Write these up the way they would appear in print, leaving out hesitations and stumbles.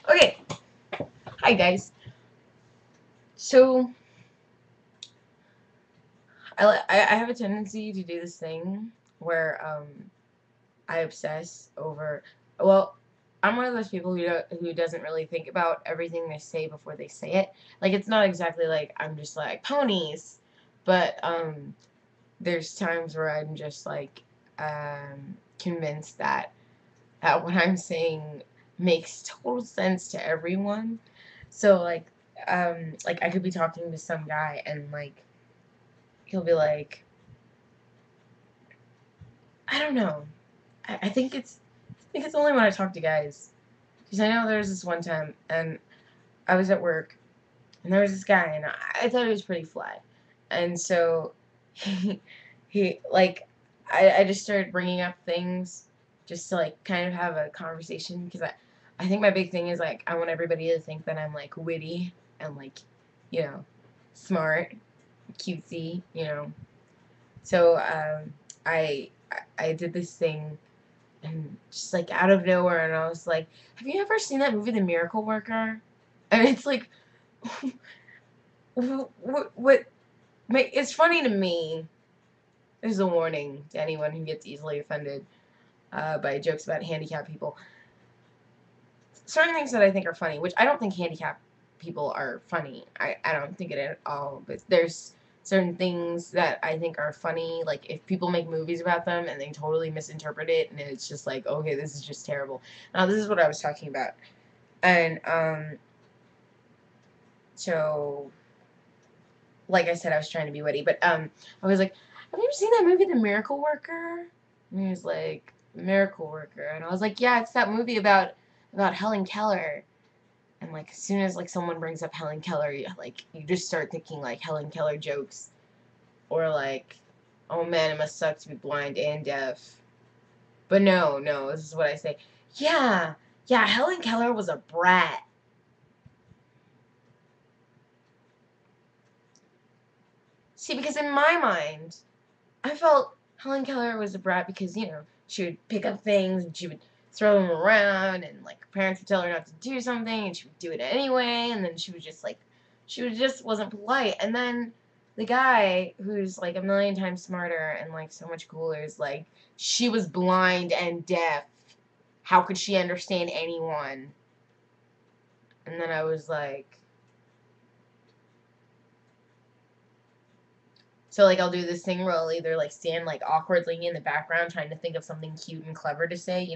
Okay, hi guys. So I have a tendency to do this thing where I obsess over. Well, I'm one of those people who doesn't really think about everything they say before they say it. Like it's not exactly like I'm just like ponies, but there's times where I'm just like convinced that what I'm saying makes total sense to everyone. So like I could be talking to some guy and like he'll be like, I don't know. I think it's only when I talk to guys. Because I know there was this one time and I was at work and there was this guy and I thought he was pretty fly. And so he he like I just started bringing up things just to like kind of have a conversation because I think my big thing is like I want everybody to think that I'm like witty and like you know smart, cutesy, So I did this thing and just like out of nowhere and I was like, have you ever seen that movie The Miracle Worker? And it's like what it's funny to me. There's a warning to anyone who gets easily offended by jokes about handicapped people. Certain things that I think are funny, which I don't think handicapped people are funny. I don't think it at all. But there's certain things that I think are funny. Like if people make movies about them and they totally misinterpret it, and it's just like, okay, this is just terrible. Now this is what I was talking about, and so like I said, I was trying to be witty, but I was like, have you ever seen that movie, The Miracle Worker? And he was like, Miracle Worker, and I was like, yeah, it's that movie about Helen Keller. And like as soon as like someone brings up Helen Keller, you just start thinking like Helen Keller jokes, or like, oh man, it must suck to be blind and deaf. But no, no, this is what I say. Yeah, yeah, Helen Keller was a brat. See, because in my mind, I felt Helen Keller was a brat because, she would pick up things and she would throw them around and like her parents would tell her not to do something and she would do it anyway and then she would just wasn't polite. And then the guy who's like a million times smarter and like so much cooler is like, she was blind and deaf. How could she understand anyone? And then I was like, so like I'll do this thing where I'll either like stand like awkwardly in the background trying to think of something cute and clever to say,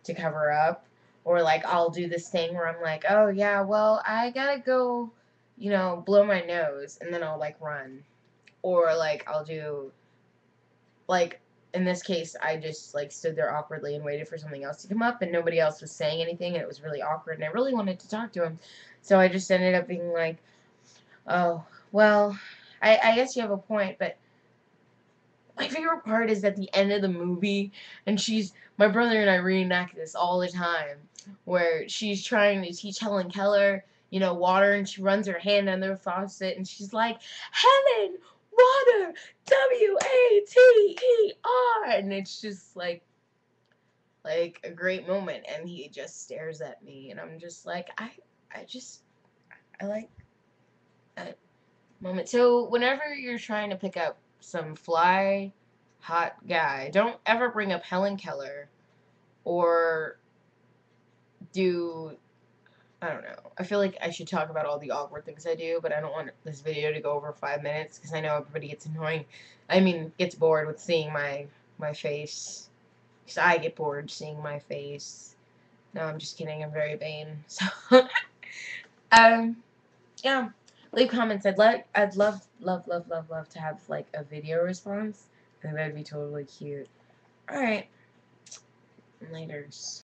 to cover up. Or like I'll do this thing where I'm like, oh yeah, well I gotta go, blow my nose and then I'll like run. Or like I'll do like in this case I just like stood there awkwardly and waited for something else to come up and nobody else was saying anything and it was really awkward and I really wanted to talk to him. So I just ended up being like, oh, well, I guess you have a point, but my favorite part is at the end of the movie, and my brother and I reenact this all the time, where she's trying to teach Helen Keller, water, and she runs her hand under the faucet, and she's like, Helen, water, WATER, and it's just like a great moment, and he just stares at me, and I'm just like, I like that moment. So whenever you're trying to pick up some fly, hot guy, don't ever bring up Helen Keller or do. I don't know. I feel like I should talk about all the awkward things I do, but I don't want this video to go over 5 minutes because I know everybody gets annoying. I mean, gets bored with seeing my face. Because I get bored seeing my face. No, I'm just kidding. I'm very vain. So, um, yeah, leave comments. I'd love to have like a video response. I think that'd be totally cute. All right, laters.